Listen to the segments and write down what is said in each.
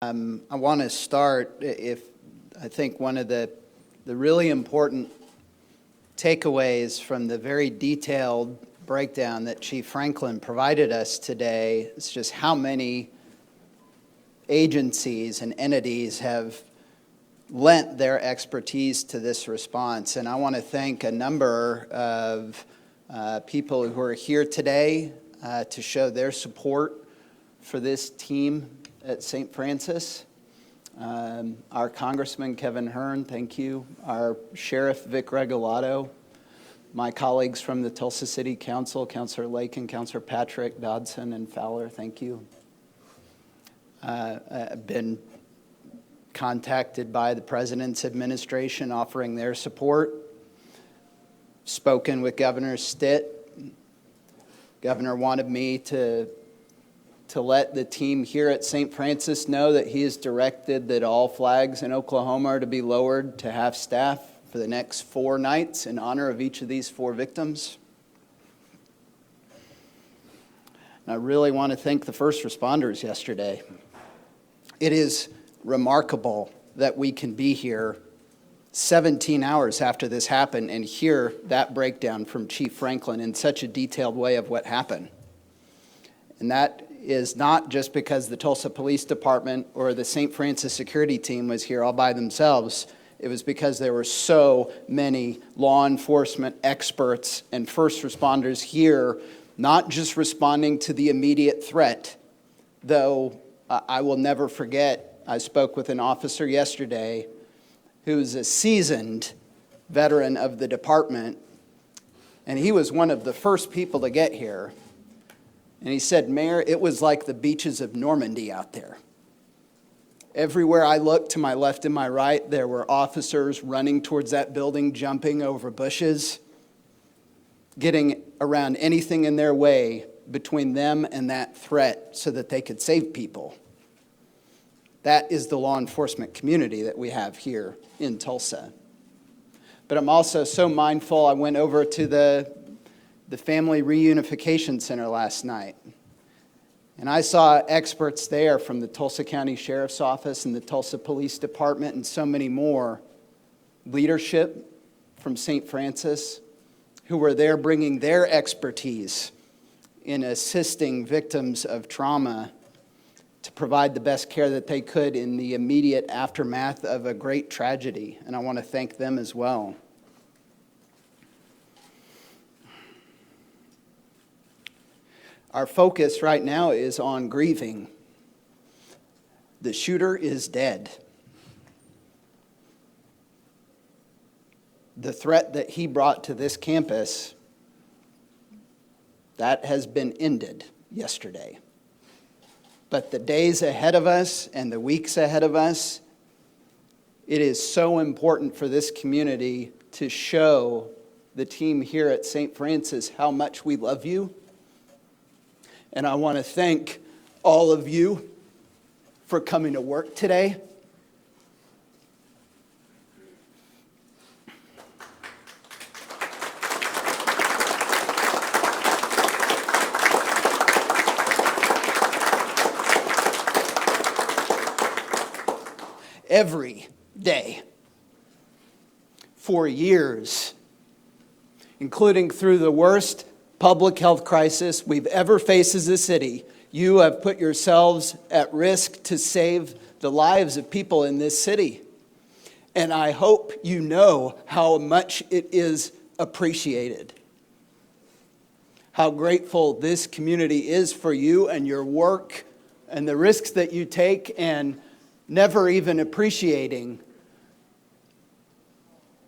I want to start, I think one of the really important takeaways from the very detailed breakdown that Chief Franklin provided us today is just how many agencies and entities have lent their expertise to this response. And I want to thank a number of people who are here today to show their support for this team at St. Francis. Our Congressman Kevin Hern, thank you. Our Sheriff Vic Regalado, my colleagues from the Tulsa City Council, Councilor Lake and Councilor Patrick, Dodson and Fowler, thank you. I've been contacted by the President's administration offering their support. Spoken with Governor Stitt. Governor wanted me to let the team here at St. Francis know that he has directed that all flags in Oklahoma are to be lowered to half staff for the next 4 nights in honor of each of these 4 victims. And I really want to thank the first responders yesterday. It is remarkable that we can be here 17 hours after this happened and hear that breakdown from Chief Franklin in such a detailed way of what happened. And that is not just because the Tulsa Police Department or the St. Francis security team was here all by themselves. It was because there were so many law enforcement experts and first responders here, not just responding to the immediate threat, though I will never forget, I spoke with an officer yesterday who's a seasoned veteran of the department, and he was one of the first people to get here. And he said, Mayor, it was like the beaches of Normandy out there. Everywhere I looked to my left and my right, there were officers running towards that building, jumping over bushes, getting around anything in their way between them and that threat so that they could save people. That is the law enforcement community that we have here in Tulsa. But I'm also so mindful, I went over to the Family Reunification Center last night. And I saw experts there from the Tulsa County Sheriff's Office and the Tulsa Police Department and so many more, leadership from St. Francis, who were there bringing their expertise in assisting victims of trauma to provide the best care that they could in the immediate aftermath of a great tragedy. And I want to thank them as well. Our focus right now is on grieving. The shooter is dead. The threat that he brought to this campus, that has been ended yesterday. But the days ahead of us and the weeks ahead of us, it is so important for this community to show the team here at St. Francis how much we love you. And I want to thank all of you for coming to work today. Every day for years, including through the worst public health crisis we've ever faced as a city, you have put yourselves at risk to save the lives of people in this city. And I hope you know how much it is appreciated. How grateful this community is for you and your work and the risks that you take, and never even appreciating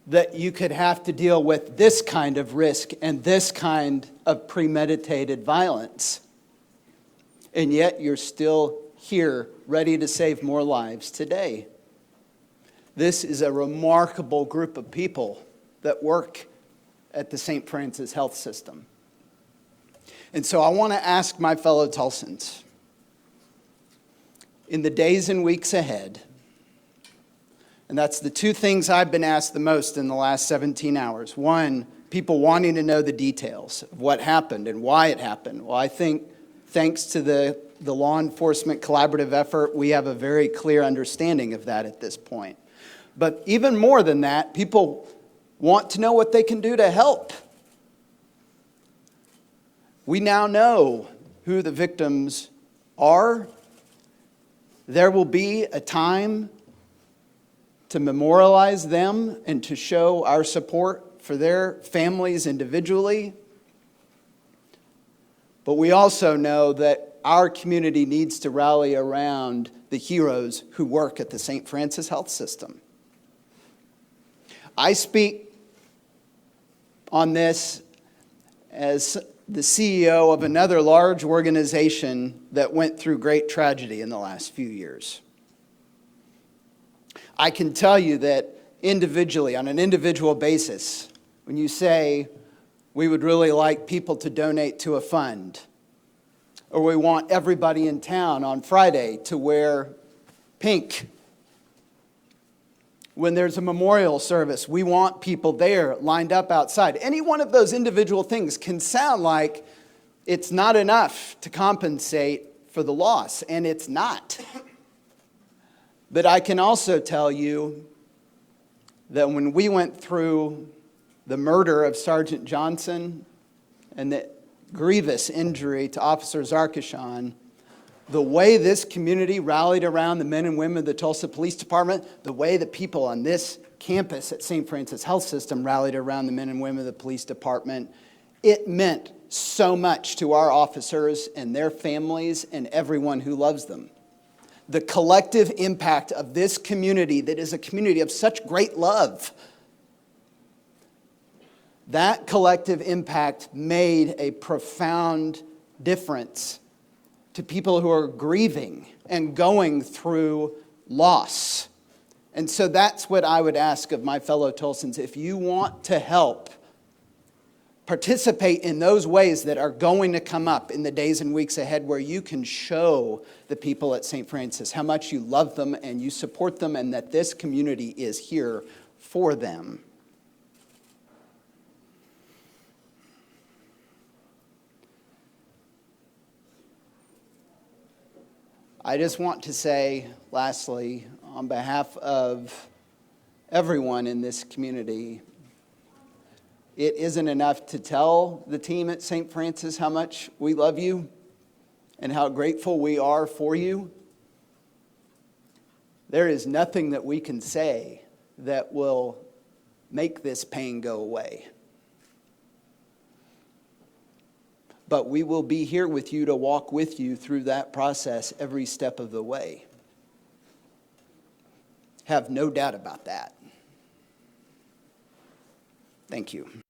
that you could have to deal with this kind of risk and this kind of premeditated violence. And yet you're still here, ready to save more lives today. This is a remarkable group of people that work at the St. Francis Health System. And so I want to ask my fellow Tulsans, in the days and weeks ahead, and that's the 2 things I've been asked the most in the last 17 hours. 1, people wanting to know the details of what happened and why it happened. Well, I think thanks to the law enforcement collaborative effort, we have a very clear understanding of that at this point. But even more than that, people want to know what they can do to help. We now know who the victims are. There will be a time to memorialize them and to show our support for their families individually. But we also know that our community needs to rally around the heroes who work at the St. Francis Health System. I speak on this as the CEO of another large organization that went through great tragedy in the last few years. I can tell you that individually, on an individual basis, when you say, we would really like people to donate to a fund, or we want everybody in town on Friday to wear pink. When there's a memorial service, we want people there lined up outside. Any one of those individual things can sound like it's not enough to compensate for the loss, and it's not. But I can also tell you that when we went through the murder of Sergeant Johnson and the grievous injury to Officer Zarkishan, the way this community rallied around the men and women of the Tulsa Police Department, the way the people on this campus at St. Francis Health System rallied around the men and women of the police department, it meant so much to our officers and their families and everyone who loves them. The collective impact of this community that is a community of such great love, that collective impact made a profound difference to people who are grieving and going through loss. And so that's what I would ask of my fellow Tulsans. If you want to help, participate in those ways that are going to come up in the days and weeks ahead, where you can show the people at St. Francis how much you love them and you support them and that this community is here for them. I just want to say, lastly, on behalf of everyone in this community, it isn't enough to tell the team at St. Francis how much we love you and how grateful we are for you. There is nothing that we can say that will make this pain go away. But we will be here with you to walk with you through that process every step of the way. Have no doubt about that. Thank you.